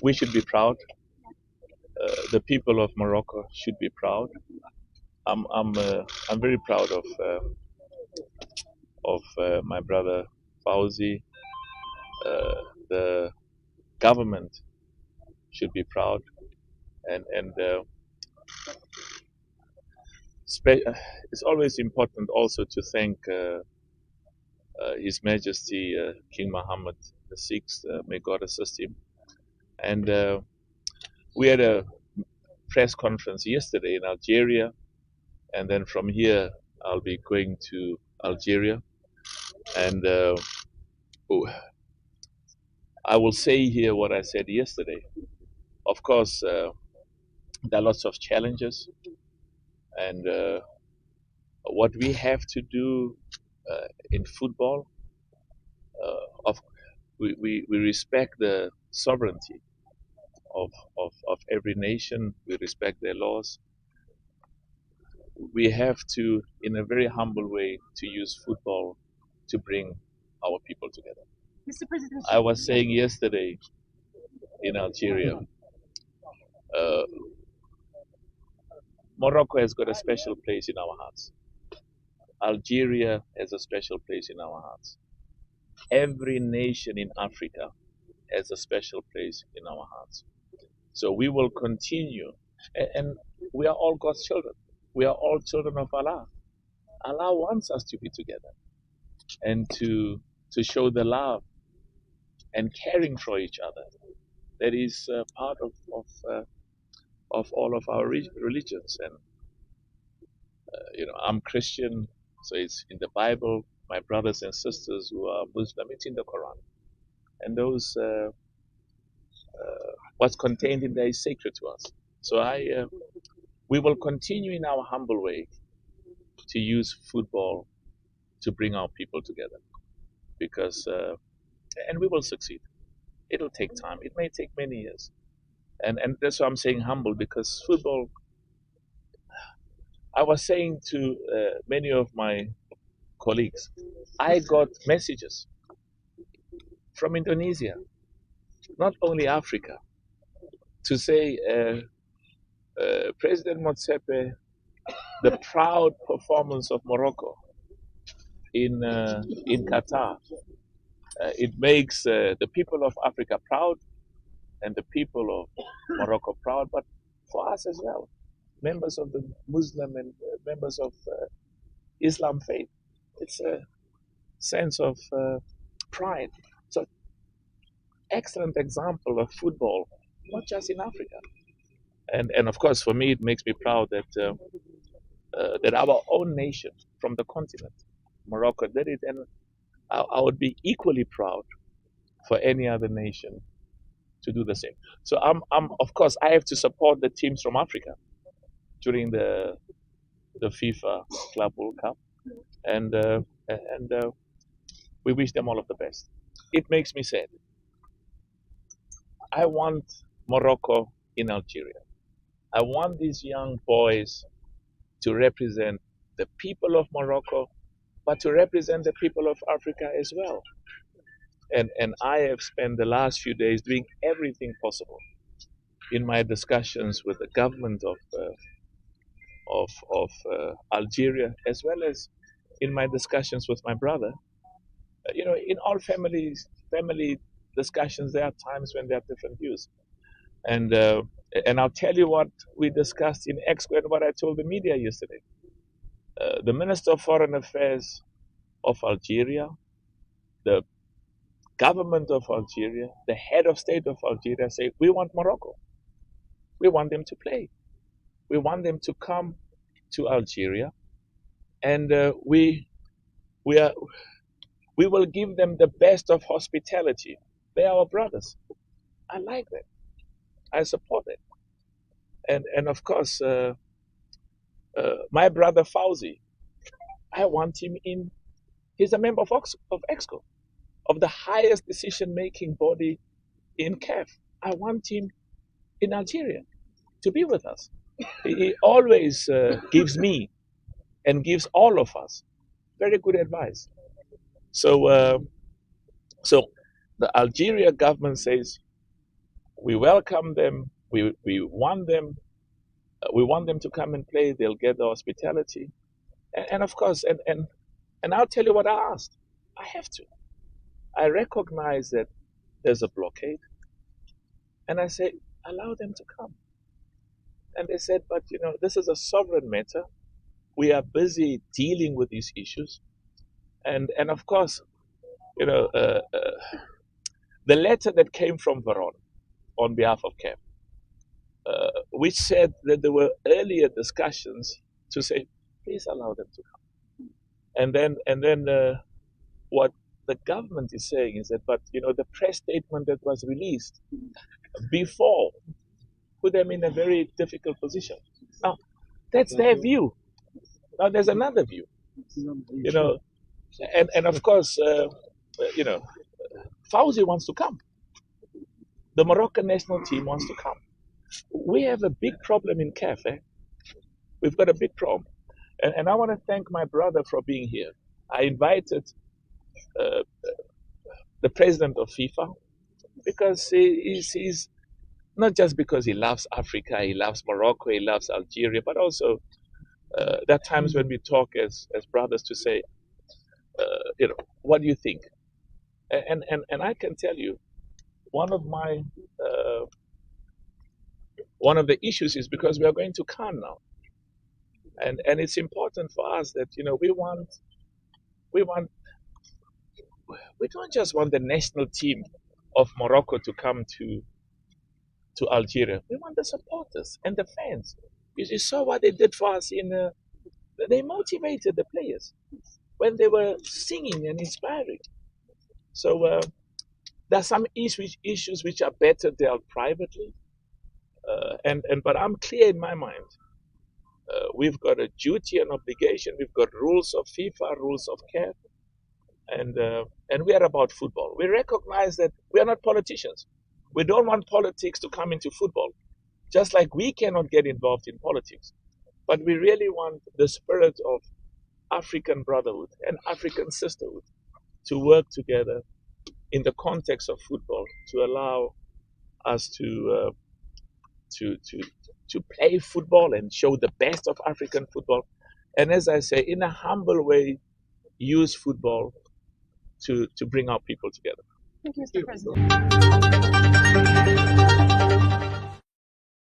We should be proud. The people of Morocco should be proud. I'm very proud of my brother Fauzi. The government should be proud, and it's always important also to thank His Majesty King Mohammed VI. May God assist him. And we had a press conference yesterday in Algeria, and then from here I'll be going to Algeria, and I will say here what I said yesterday. Of course, there are lots of challenges, and what we have to do in football, we respect the sovereignty of every nation. We respect their laws. We have to, in a very humble way, to use football to bring our people together. Mr. President, I was saying yesterday in Algeria, Morocco has got a special place in our hearts. Algeria has a special place in our hearts. Every nation in Africa has a special place in our hearts. So we will continue, and we are all God's children. We are all children of Allah. Allah wants us to be together and to show the love and caring for each other. That is part of all of our religions. And I'm Christian, so it's in the Bible. My brothers and sisters who are Muslim, it's in the Quran, and those what's contained in there is sacred to us. So we will continue in our humble way to use football to bring our people together, because and we will succeed. It'll take time. It may take many years, and that's why I'm saying humble, because football. I was saying to many of my colleagues, I got messages from Indonesia, not only Africa, to say, President Moutsepe, the proud performance of Morocco in Qatar, it makes the people of Africa proud and the people of Morocco proud, but for us as well, members of the Muslim and members of Islam faith. It's a sense of pride. So, excellent example of football, not just in Africa. And of course, for me, it makes me proud that that our own nation from the continent, Morocco, did it, and I would be equally proud for any other nation to do the same. So I'm of course, I have to support the teams from Africa during the FIFA Club World Cup, and we wish them all of the best. It makes me sad. I want Morocco in Algeria. I want these young boys to represent the people of Morocco, but to represent the people of Africa as well. And I have spent the last few days doing everything possible in my discussions with the government of Algeria, as well as in my discussions with my brother. In all family discussions, there are times when there are different views. And I'll tell you what we discussed in Exco and what I told the media yesterday. The Minister of Foreign Affairs of Algeria, the government of Algeria, the head of state of Algeria say, we want Morocco. We want them to play. We want them to come to Algeria, and we will give them the best of hospitality. They are our brothers. I like that. I support it. And of course, my brother Fauzi, I want him in. He's a member of Exco, of the highest decision-making body in CAF. I want him in Algeria to be with us. He always gives me and gives all of us very good advice. So the Algeria government says, We welcome them. We want them. We want them to come and play. They'll get the hospitality, and of course, and I'll tell you what I asked. I have to. I recognize that there's a blockade, and I say, allow them to come. And they said, but this is a sovereign matter. We are busy dealing with these issues, and of course, the letter that came from Veron on behalf of CAF, which said that there were earlier discussions to say, please allow them to come. And then what the government is saying is that, but the press statement that was released before put them in a very difficult position. Now, that's their view. Now, there's another view, and of course, Fauzi wants to come. The Moroccan national team wants to come. We have a big problem in CAF. We've got a big problem. And I want to thank my brother for being here. I invited the president of FIFA because he's not just because he loves Africa, he loves Morocco, he loves Algeria, but also there are times when we talk as brothers to say, what do you think? And I can tell you, one of the issues is because we are going to Cannes now, and it's important for us that we don't just want the national team of Morocco to come to Algeria. We want the supporters and the fans. You saw what they did for us they motivated the players when they were singing and inspiring. So there are some issues which are better dealt privately, but I'm clear in my mind. We've got a duty and obligation. We've got rules of FIFA, rules of CAF, and we are about football. We recognize that we are not politicians. We don't want politics to come into football, just like we cannot get involved in politics. But we really want the spirit of African brotherhood and African sisterhood to work together in the context of football to allow us to play football and show the best of African football. And as I say, in a humble way, use football to bring our people together. Thank you, Mr. President.